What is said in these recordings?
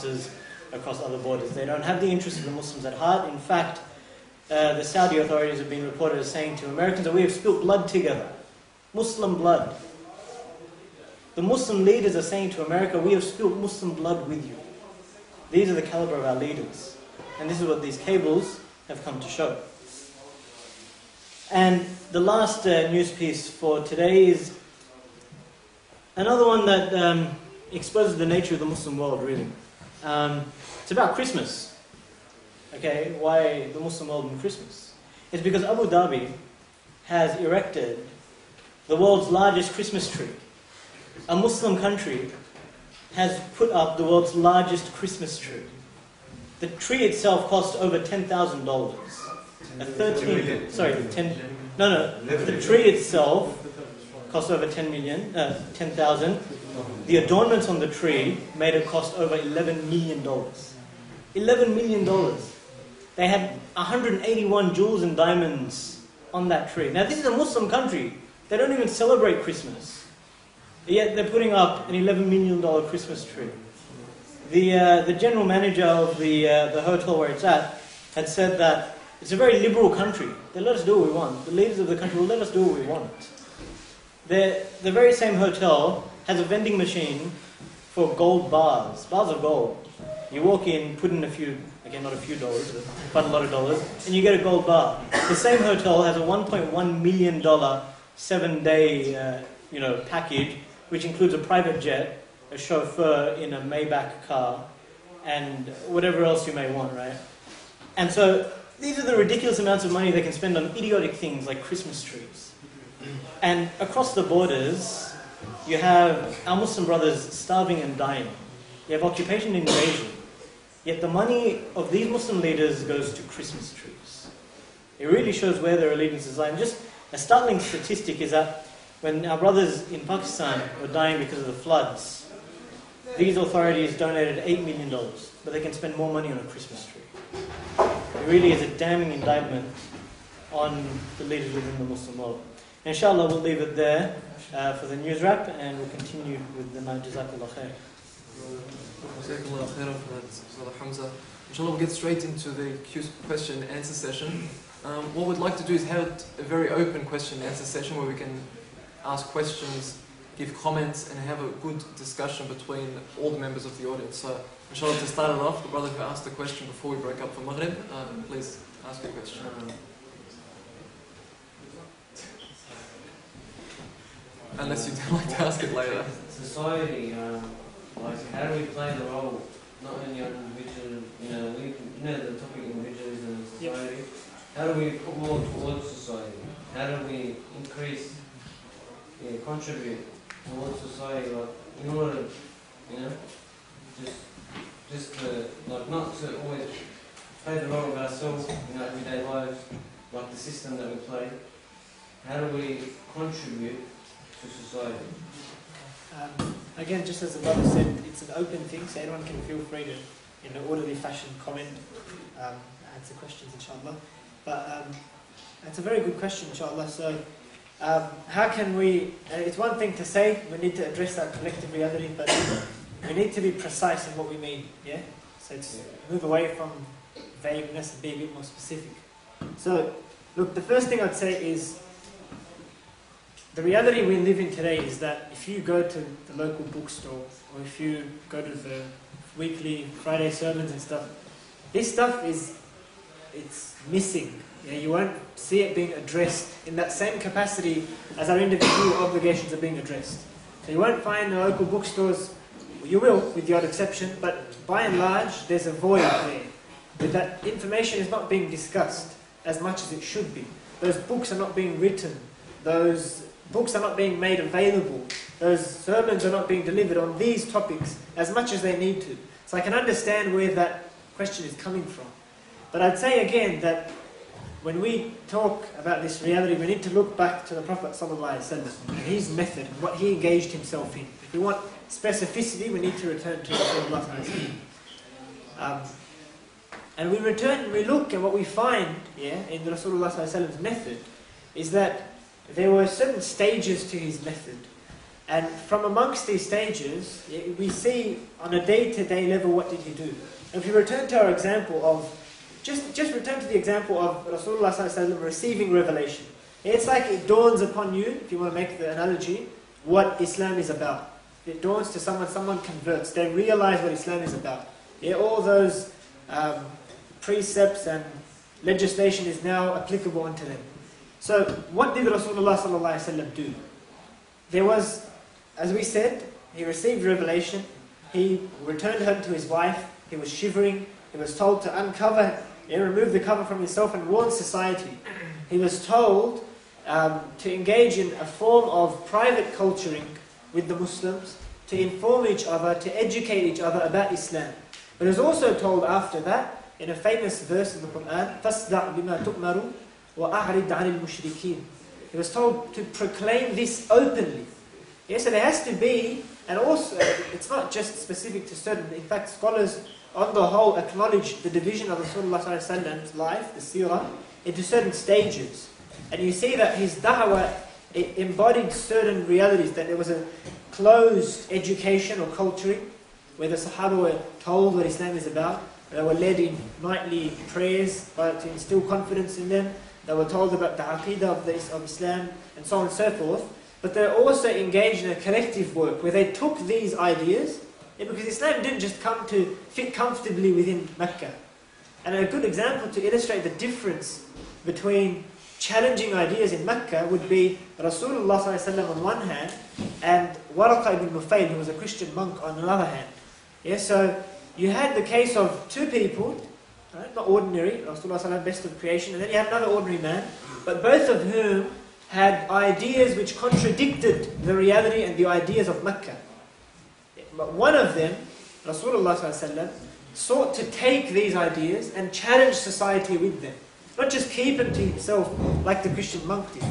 differences across other borders. They don't have the interests of the Muslims at heart. In fact, the Saudi authorities have been reported as saying to Americans that we have spilt blood together. Muslim blood. The Muslim leaders are saying to America, we have spilt Muslim blood with you. These are the caliber of our leaders. And this is what these cables have come to show. And the last news piece for today is another one that exposes the nature of the Muslim world, really. It's about Christmas. Okay, why the Muslim world and Christmas? It's because Abu Dhabi has erected the world's largest Christmas tree. A Muslim country has put up the world's largest Christmas tree. The tree itself cost over $10,000. The tree itself cost over 10,000. The adornments on the tree made it cost over $11 million. $11 million. They had 181 jewels and diamonds on that tree. Now this is a Muslim country. They don't even celebrate Christmas. Yet they're putting up an $11 million Christmas tree. The general manager of the hotel where it's at had said that it's a very liberal country. They let us do what we want. The leaders of the country will let us do what we want. The very same hotel has a vending machine for gold bars of gold. You walk in, put in a few, again not a few dollars, but quite a lot of dollars, and you get a gold bar. The same hotel has a $1.1 million 7-day package, which includes a private jet, a chauffeur in a Maybach car, and whatever else you may want, right? And so these are the ridiculous amounts of money they can spend on idiotic things like Christmas trees. And across the borders, you have our Muslim brothers starving and dying. You have occupation and invasion. Yet the money of these Muslim leaders goes to Christmas trees. It really shows where their allegiances lie. And just a startling statistic is that when our brothers in Pakistan were dying because of the floods, these authorities donated $8 million, but they can spend more money on a Christmas tree. It really is a damning indictment on the leaders within the Muslim world. Inshallah, we'll leave it there for the news wrap, and we'll continue with the night. Jazakallah khair. Jazakallah khairan for that, Brother Hamza. Inshallah, we'll get straight into the question and answer session. What we'd like to do is have a very open question and answer session where we can ask questions, give comments, and have a good discussion between all the members of the audience. So, inshallah, to start it off, the brother who asked the question before we break up for Maghrib, please ask your question. Unless you'd like to ask it later. Society, like how do we play the role, not only on individual, the topic individualism and society. Yep. How do we put more towards society? How do we increase, contribute towards society, like in order, like not to always play the role of ourselves in our everyday lives, like the system that we play. How do we contribute to society? Again, just as the brother said, it's an open thing, so anyone can feel free to, in an orderly fashion, comment, answer questions, inshallah. But it's a very good question, inshallah. So, how can we? It's one thing to say we need to address that collective reality, but we need to be precise in what we mean. Yeah. So it's move away from vagueness and be a bit more specific. So, look, the first thing I'd say is, the reality we live in today is that if you go to the local bookstore, or if you go to the weekly Friday sermons and stuff, this stuff it's missing. You won't see it being addressed in that same capacity as our individual obligations are being addressed. So you won't find the local bookstores, you will, with the odd exception, but by and large there's a void there. That information is not being discussed as much as it should be. Those books are not being written. Those books are not being made available. Those sermons are not being delivered on these topics as much as they need to. So I can understand where that question is coming from. But I'd say again that when we talk about this reality, we need to look back to the Prophet ﷺ and his method and what he engaged himself in. If we want specificity, we need to return to Rasulullah ﷺ. And we look, and what we find in the Rasulullah ﷺ's method is that there were certain stages to his method. And from amongst these stages, we see on a day-to-day level, what did he do? If you return to our example of, just return to the example of Rasulullah ﷺ receiving revelation. It's like it dawns upon you, if you want to make the analogy, what Islam is about. It dawns to someone converts, they realize what Islam is about. Yeah, all those precepts and legislation is now applicable unto them. So, what did Rasulullah ﷺ do? There was, as we said, he received revelation, he returned home to his wife, he was shivering, he was told to uncover, remove the cover from himself and warn society. He was told to engage in a form of private culturing with the Muslims, to inform each other, to educate each other about Islam. But he was also told after that, in a famous verse in the Quran, فَاسْدَعْ بِمَا تُؤْمَرُ وَأَعْرِضْ عَنِ الْمُشْرِكِينَ. He was told to proclaim this openly. Yeah, so there has to be, and also, it's not just specific to certain, in fact scholars on the whole acknowledge the division of Rasulullah's life, the seerah, into certain stages. And you see that his da'wah, it embodied certain realities, that there was a closed education or culturing, where the Sahaba were told what Islam is about. They were led in nightly prayers to instill confidence in them. They were told about the aqidah of Islam, and so on and so forth. But they also engaged in a collective work, where they took these ideas, because Islam didn't just come to fit comfortably within Mecca. And a good example to illustrate the difference between challenging ideas in Mecca would be Rasulullah ﷺ on one hand, and Waraqah ibn Nufayl, who was a Christian monk, on another hand. Yeah, so you had the case of two people, right, not ordinary, Rasulullah ﷺ, best of creation, and then you had another ordinary man, but both of whom had ideas which contradicted the reality and the ideas of Mecca. But one of them, Rasulullah ﷺ, sought to take these ideas and challenge society with them. Not just keep them to himself like the Christian monk did.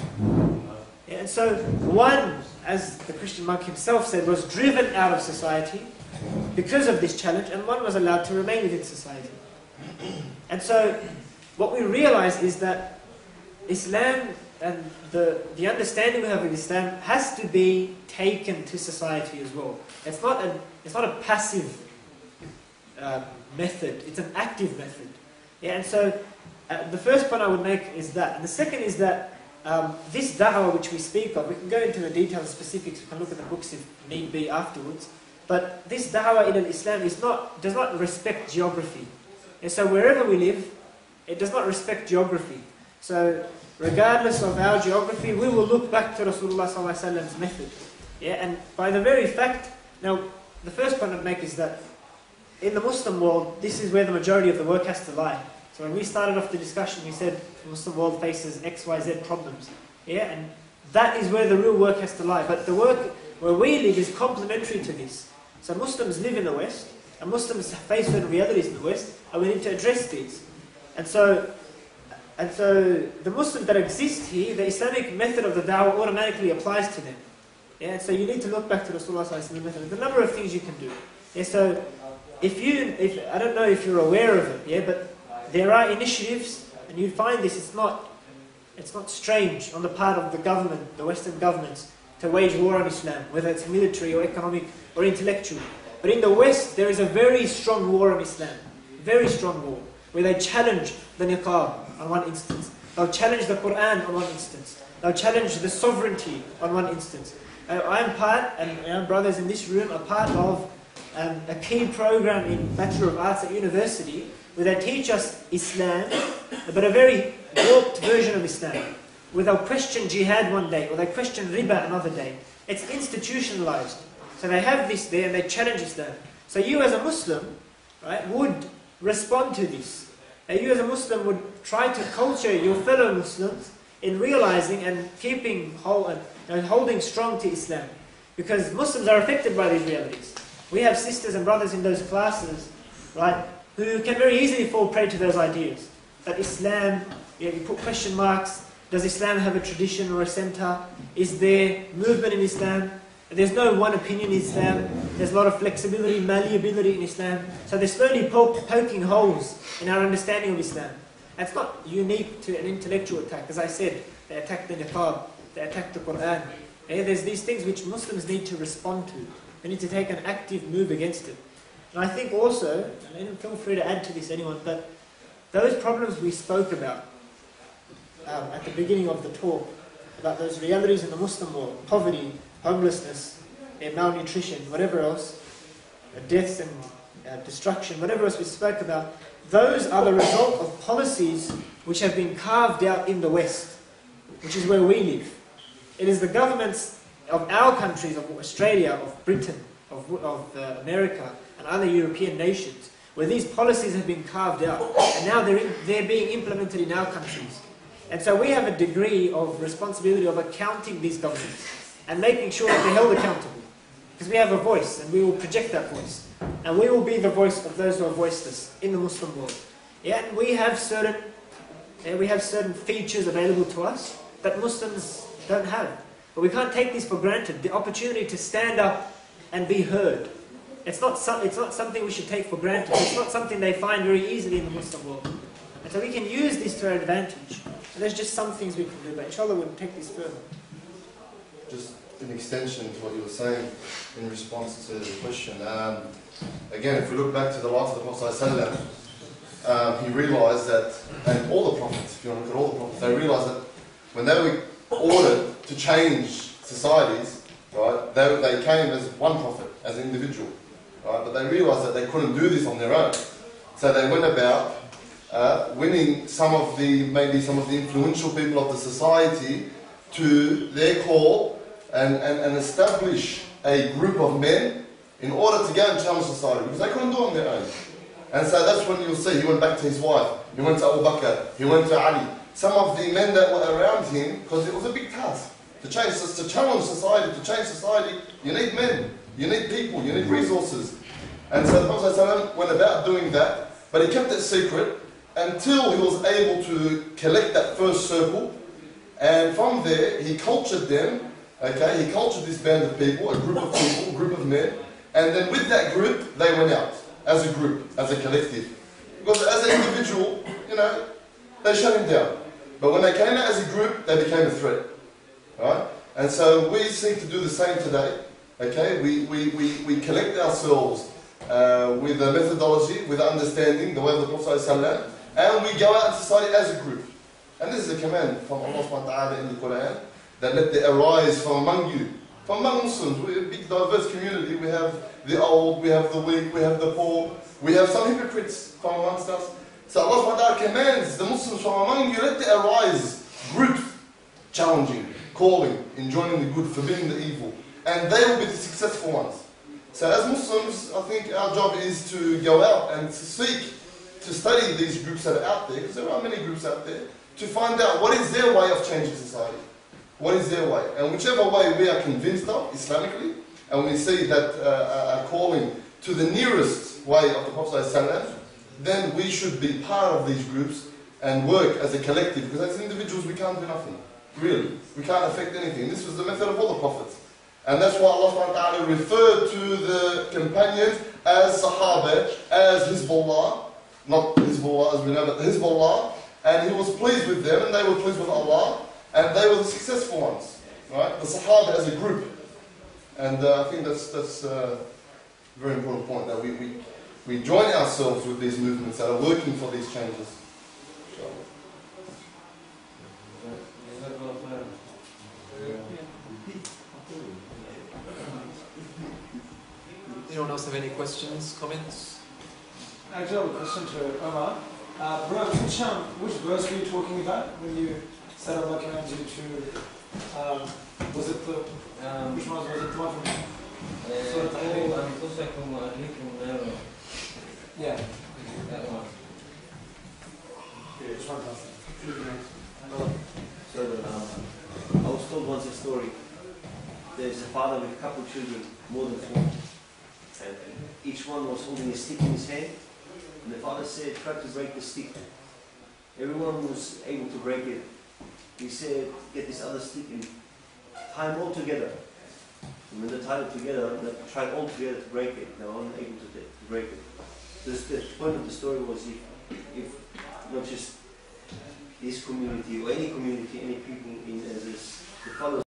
Yeah, and so one, as the Christian monk himself said, was driven out of society because of this challenge, and one was allowed to remain within society. And so what we realize is that Islam and the understanding we have of Islam has to be taken to society as well. It's not a passive method, it's an active method. Yeah, and so the first point I would make is that. And the second is that this da'wah which we speak of, we can go into the details and specifics, we can look at the books if need be afterwards, but this da'wah in Islam does not respect geography. And so wherever we live, it does not respect geography. So regardless of our geography, we will look back to Rasulullah ﷺ's method. Yeah, and by the very fact, now the first point I'd make is that in the Muslim world, this is where the majority of the work has to lie. So when we started off the discussion, we said the Muslim world faces X, Y, Z problems. Yeah, and that is where the real work has to lie. But the work where we live is complementary to this. So Muslims live in the West, and Muslims face certain realities in the West, and we need to address these. And so the Muslims that exist here, the Islamic method of the da'wah automatically applies to them. Yeah, so you need to look back to Rasulullah's method. There's a number of things you can do. Yeah, so if I don't know if you're aware of it, yeah, but there are initiatives, and you find this, it's not strange on the part of the government, the Western governments, to wage war on Islam, whether it's military or economic or intellectual. But in the West, there is a very strong war on Islam, very strong war, where they challenge the niqab on one instance, they'll challenge the Quran on one instance, they'll challenge the sovereignty on one instance. I'm part, and our brothers in this room are part of a key program in Bachelor of Arts at university, where they teach us Islam, but a very warped version of Islam, where they'll question jihad one day, or they question riba another day. It's institutionalized. So they have this there, and they challenge Islam. So you as a Muslim, right, would respond to this. And you as a Muslim would try to culture your fellow Muslims in realizing and keeping holding strong to Islam. Because Muslims are affected by these realities. We have sisters and brothers in those classes, right, who can very easily fall prey to those ideas. That Islam, you put question marks, does Islam have a tradition or a center? Is there movement in Islam? There's no one opinion in Islam. There's a lot of flexibility, malleability in Islam. So they're slowly poking holes in our understanding of Islam. And it's not unique to an intellectual attack. As I said, they attack the niqab, they attack the Quran. There's these things which Muslims need to respond to. They need to take an active move against it. And I think also, and feel free to add to this anyone, but those problems we spoke about at the beginning of the talk, about those realities in the Muslim world, poverty, homelessness, malnutrition, whatever else, deaths and destruction, whatever else we spoke about, those are the result of policies which have been carved out in the West, which is where we live. It is the governments of our countries, of Australia, of Britain, of America, and other European nations, where these policies have been carved out, and now they're being implemented in our countries. And so we have a degree of responsibility of accounting these governments and making sure that they're held accountable. Because we have a voice, and we will project that voice. And we will be the voice of those who are voiceless in the Muslim world. Yeah, and we have certain features available to us that Muslims don't have. But we can't take this for granted, the opportunity to stand up and be heard. It's not something we should take for granted. It's not something they find very easily in the Muslim world. And so we can use this to our advantage. And there's just some things we can do, but inshallah we'll take this further. Just an extension to what you were saying in response to the question. Again, if we look back to the life of the Prophet ﷺ, he realised that, and all the prophets, if you want to look at all the prophets, they realised that when they were ordered to change societies, right, they came as one prophet, as an individual, right, but they realised that they couldn't do this on their own. So they went about winning maybe some of the influential people of the society to their call and establish a group of men in order to go and challenge society, because they couldn't do it on their own. And so that's when you'll see he went back to his wife, he went to Abu Bakr, he went to Ali. Some of the men that were around him, because it was a big task to challenge society, to change society, you need men, you need people, you need resources. And so the Prophet ﷺ went about doing that, but he kept it secret until he was able to collect that first circle. And from there, he cultured them, okay, he cultured this band of people, a group of men, and then with that group, they went out, as a group, as a collective. Because as an individual, they shut him down. But when they came out as a group, they became a threat. Right? And so we seek to do the same today. Okay? We collect ourselves with a methodology, with understanding, the way of the Prophet ﷺ, and we go out in society as a group. And this is a command from Allah subhanahu wa ta'ala in the Quran, that let there arise from among you, from among Muslims. We're a big diverse community. We have the old, we have the weak, we have the poor, we have some hypocrites from amongst us. So Allah subhanahu wa ta'ala commands the Muslims from among you, let there arise groups, challenging, calling, enjoining the good, forbidding the evil. And they will be the successful ones. So as Muslims, I think our job is to go out and to seek to study these groups that are out there, because there are many groups out there, to find out what is their way of changing society. What is their way? And whichever way we are convinced of, Islamically, and we see that a calling to the nearest way of the Prophet ﷺ, then we should be part of these groups and work as a collective, because as individuals we can't do nothing. Really. We can't affect anything. This was the method of all the prophets. And that's why Allah subhanahu wa ta'ala referred to the companions as Sahaba, as Hizbullah, not Hizbullah as we know, but Hizbullah, and He was pleased with them, and they were pleased with Allah, and they were the successful ones, right? The Sahaba as a group. And I think that's a very important point, that we join ourselves with these movements that are working for these changes. Anyone else have any questions, comments? Actually, I have a question to Omar. Bro, which verse were you talking about when you said Allah commands you to, was it the, which one was it, the one from Surah Al-Hadid? Yeah. That one. Yeah, just one past So I was told once a story. There's a father with a couple of children, more than 4. And each one was holding a stick in his hand. And the father said, try to break the stick. Everyone was able to break it. He said, get this other stick and tie them all together. And when they tied it together, they tried all together to break it. They were unable to break it. The point of the story was if not just this community or any community, any people in this, the followers